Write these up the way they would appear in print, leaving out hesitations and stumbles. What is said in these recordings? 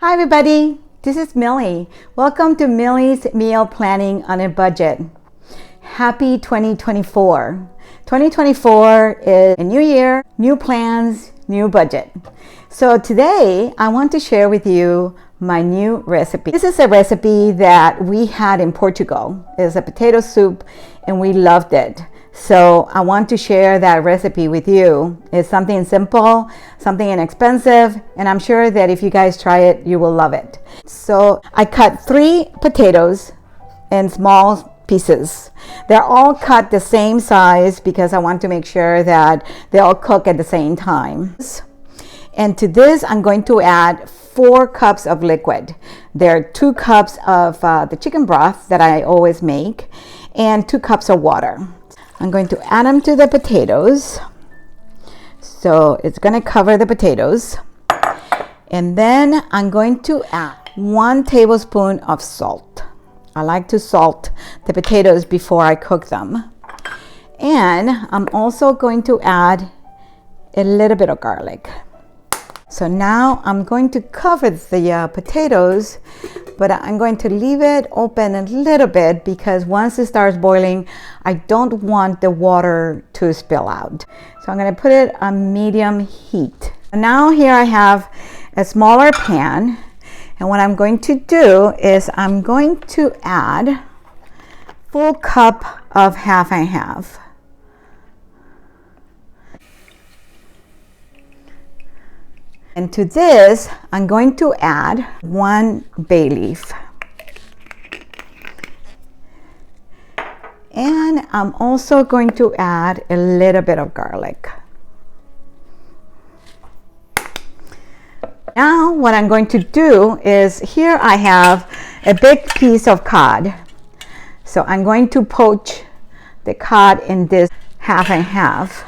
Hi everybody, this is Millie. Welcome to Millie's Meal Planning on a Budget. Happy 2024. 2024 is a new year, new plans, new budget. So today I want to share with you my new recipe. This is a recipe that we had in Portugal. It's a potato soup and we loved it. So I want to share that recipe with you. It's something simple, something inexpensive, and I'm sure that if you guys try it, you will love it. So I cut 3 potatoes in small pieces. They're all cut the same size because I want to make sure that they all cook at the same time. And to this, I'm going to add 4 cups of liquid. There are 2 cups of the chicken broth that I always make and 2 cups of water. I'm going to add them to the potatoes. So it's going to cover the potatoes. And then I'm going to add 1 tablespoon of salt. I like to salt the potatoes before I cook them. And I'm also going to add a little bit of garlic. So now I'm going to cover the potatoes, but I'm going to leave it open a little bit because once it starts boiling, I don't want the water to spill out. So I'm going to put it on medium heat. Now here I have a smaller pan, and what I'm going to do is I'm going to add full cup of half and half. And to this, I'm going to add 1 bay leaf. And I'm also going to add a little bit of garlic. Now what I'm going to do is, here I have a big piece of cod. So I'm going to poach the cod in this half and half.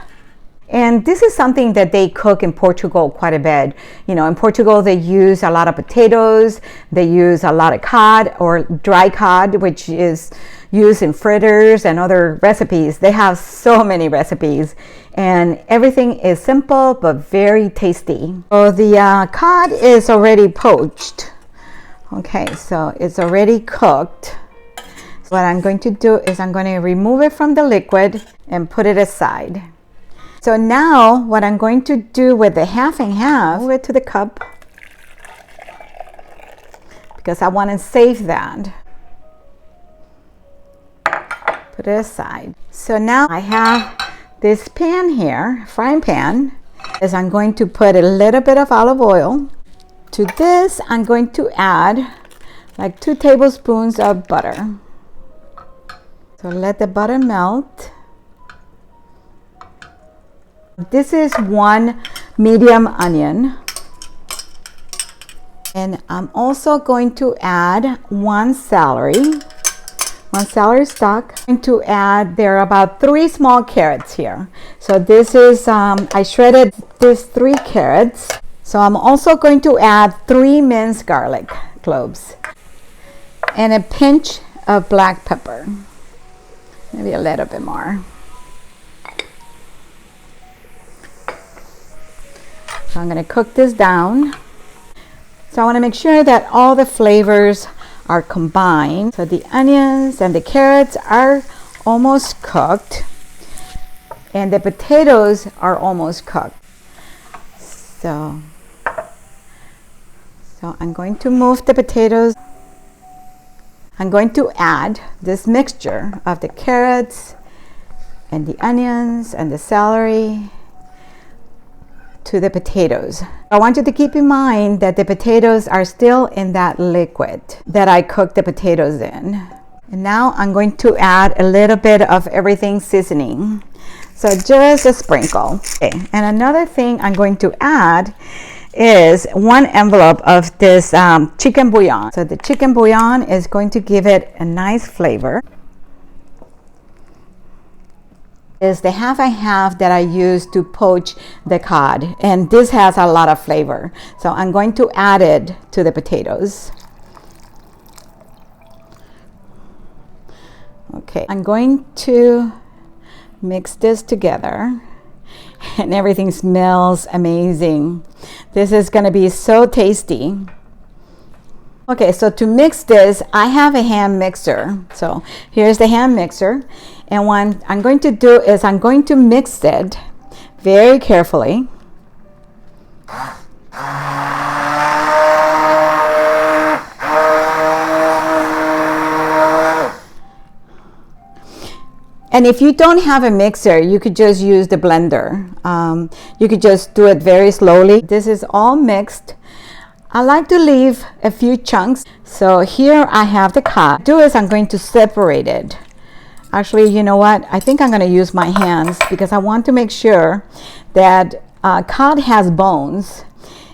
And this is something that they cook in Portugal quite a bit. You know, in Portugal they use a lot of potatoes, they use a lot of cod or dry cod, which is used in fritters and other recipes. They have so many recipes and everything is simple but very tasty. So the cod is already poached. Okay, so it's already cooked. So what I'm going to do is I'm going to remove it from the liquid and put it aside. So now what I'm going to do with the half and half, move it to the cup because I want to save that. Put it aside. So now I have this pan here, frying pan, is I'm going to put a little bit of olive oil. To this, I'm going to add like 2 tablespoons of butter. So let the butter melt. This is 1 medium onion. And I'm also going to add 1 celery. 1 celery stalk. I'm going to add, there are about 3 small carrots here. So this is, I shredded these 3 carrots. So I'm also going to add 3 minced garlic cloves. And a pinch of black pepper. Maybe a little bit more. So I'm going to cook this down. So I want to make sure that all the flavors are combined. So the onions and the carrots are almost cooked. And the potatoes are almost cooked. So I'm going to move the potatoes. I'm going to add this mixture of the carrots and the onions and the celery to the potatoes. I want you to keep in mind that the potatoes are still in that liquid that I cooked the potatoes in. And now I'm going to add a little bit of everything seasoning. So just a sprinkle. Okay. And another thing I'm going to add is 1 envelope of this chicken bouillon. So the chicken bouillon is going to give it a nice flavor. Is the half and half that I use to poach the cod, and this has a lot of flavor, so I'm going to add it to the potatoes. Okay, I'm going to mix this together and everything smells amazing. This is going to be so tasty. Okay, so to mix this, I have a hand mixer. So here's the hand mixer. And what I'm going to do is I'm going to mix it very carefully. And if you don't have a mixer, you could just use the blender. You could just do it very slowly. This is all mixed. I like to leave a few chunks. So here I have the cod. Do is I'm going to separate it. Actually, you know what? I think I'm going to use my hands because I want to make sure that cod has bones.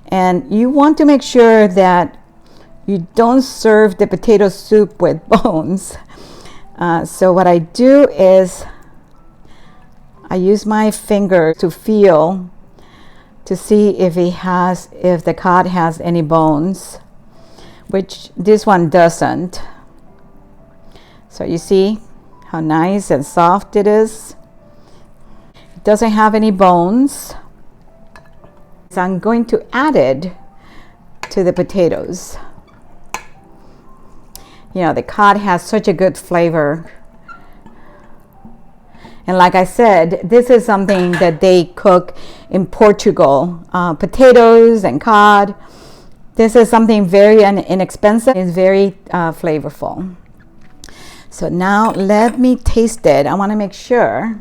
And you want to make sure that you don't serve the potato soup with bones. So what I do is I use my finger to feel to see if the cod has any bones, which this one doesn't. So you see how nice and soft it is. It doesn't have any bones. So I'm going to add it to the potatoes. You know, the cod has such a good flavor. And like I said, this is something that they cook in Portugal. Potatoes and cod. This is something very inexpensive. It's very flavorful. So now let me taste it. I want to make sure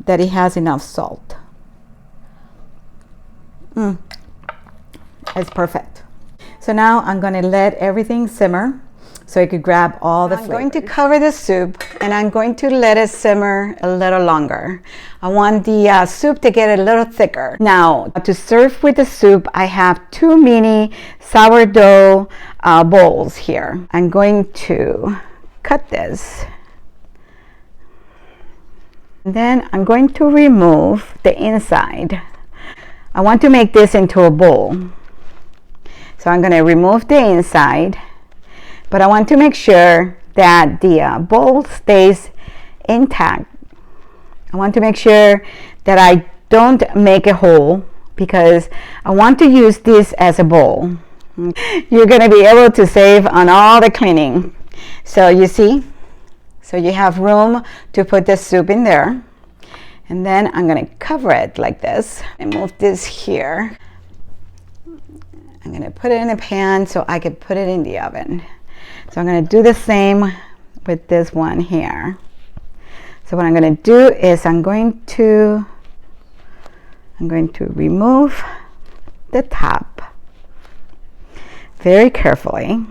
that it has enough salt. It's perfect. So now I'm going to let everything simmer so it could grab all the flavors. I'm going to cover the soup and I'm going to let it simmer a little longer. I want the soup to get a little thicker. Now, to serve with the soup, I have 2 mini sourdough bowls here. I'm going to cut this. And then I'm going to remove the inside. I want to make this into a bowl. So I'm going to remove the inside, but I want to make sure that the bowl stays intact. I want to make sure that I don't make a hole because I want to use this as a bowl. You're going to be able to save on all the cleaning. So you see, so you have room to put the soup in there. And then I'm going to cover it like this and move this here. I'm going to put it in a pan so I can put it in the oven. So I'm going to do the same with this one here. So what I'm going to do is I'm going to remove the top very carefully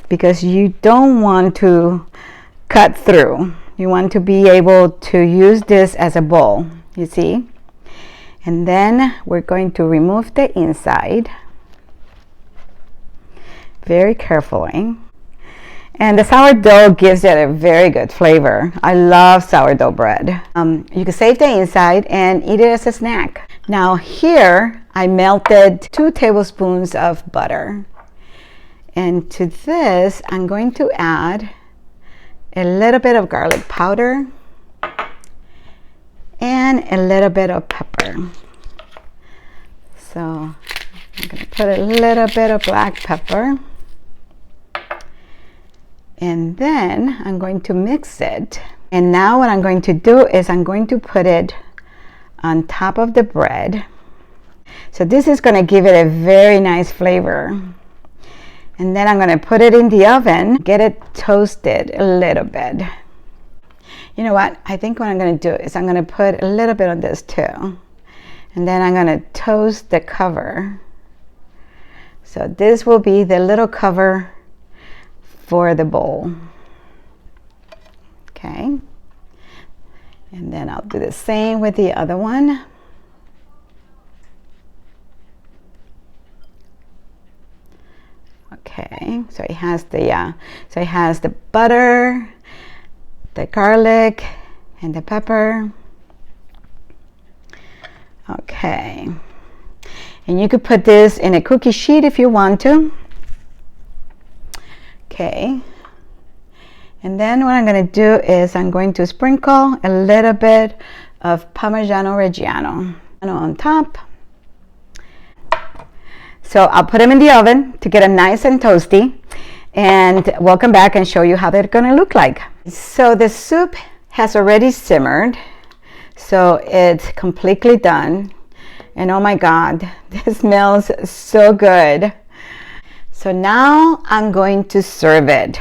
because you don't want to cut through. You want to be able to use this as a bowl, you see? And then we're going to remove the inside very carefully. And the sourdough gives it a very good flavor. I love sourdough bread. You can save the inside and eat it as a snack. Now here I melted 2 tablespoons of butter. And to this I'm going to add a little bit of garlic powder and a little bit of pepper. So I'm going to put a little bit of black pepper. And then I'm going to mix it. And now what I'm going to do is I'm going to put it on top of the bread. So this is going to give it a very nice flavor. And then I'm going to put it in the oven, get it toasted a little bit. You know what? I think what I'm going to do is I'm going to put a little bit on this too. And then I'm going to toast the cover. So this will be the little cover for the bowl. Okay. And then I'll do the same with the other one. Okay, so it has the butter, the garlic, and the pepper. Okay, and you could put this in a cookie sheet if you want to. Okay, and then what I'm going to do is I'm going to sprinkle a little bit of Parmigiano Reggiano on top. So I'll put them in the oven to get them nice and toasty, and we'll come back and show you how they're gonna look like. So the soup has already simmered, so it's completely done. And oh my God, this smells so good. So now I'm going to serve it.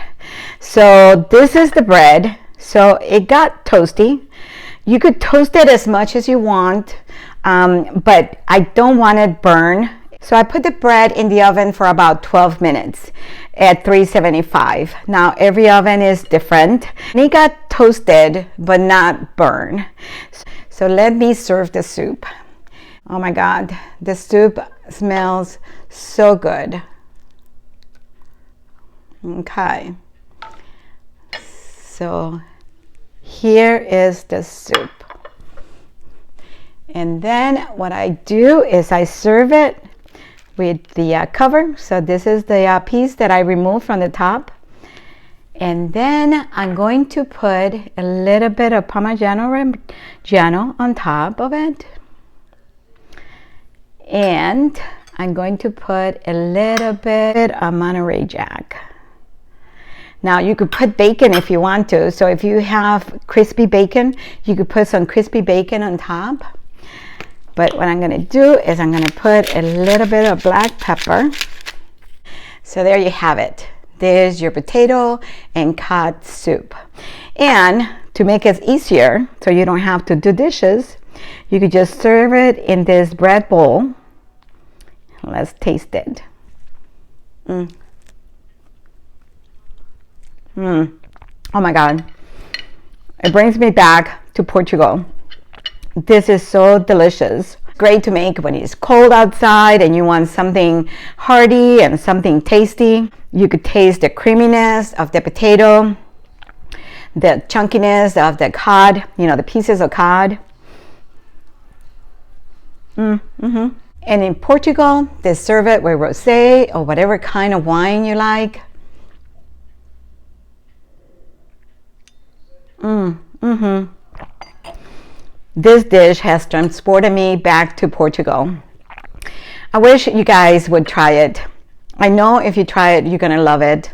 So this is the bread. So it got toasty. You could toast it as much as you want, but I don't want it burn. So I put the bread in the oven for about 12 minutes at 375. Now every oven is different. And it got toasted, but not burn. So let me serve the soup. Oh my God, the soup smells so good. Okay, so here is the soup. And then what I do is I serve it with the cover. So this is the piece that I removed from the top. And then I'm going to put a little bit of Parmigiano Reggiano on top of it. And I'm going to put a little bit of Monterey Jack. Now you could put bacon if you want to. So if you have crispy bacon, you could put some crispy bacon on top. But what I'm gonna do is I'm gonna put a little bit of black pepper. So there you have it. There's your potato and cod soup. And to make it easier, so you don't have to do dishes, you could just serve it in this bread bowl. Let's taste it. Oh my God, it brings me back to Portugal. This is so delicious. Great to make when it's cold outside and you want something hearty and something tasty. You could taste the creaminess of the potato, the chunkiness of the cod, you know, the pieces of cod. And in Portugal, they serve it with rosé or whatever kind of wine you like. This dish has transported me back to Portugal. I wish you guys would try it. I know if you try it, you're gonna love it.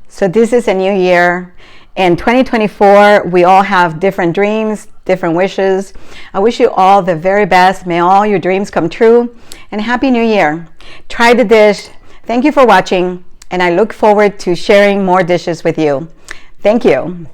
So this is a new year. In 2024, we all have different dreams, different wishes. I wish you all the very best. May all your dreams come true. And Happy New Year. Try the dish. Thank you for watching. And I look forward to sharing more dishes with you. Thank you.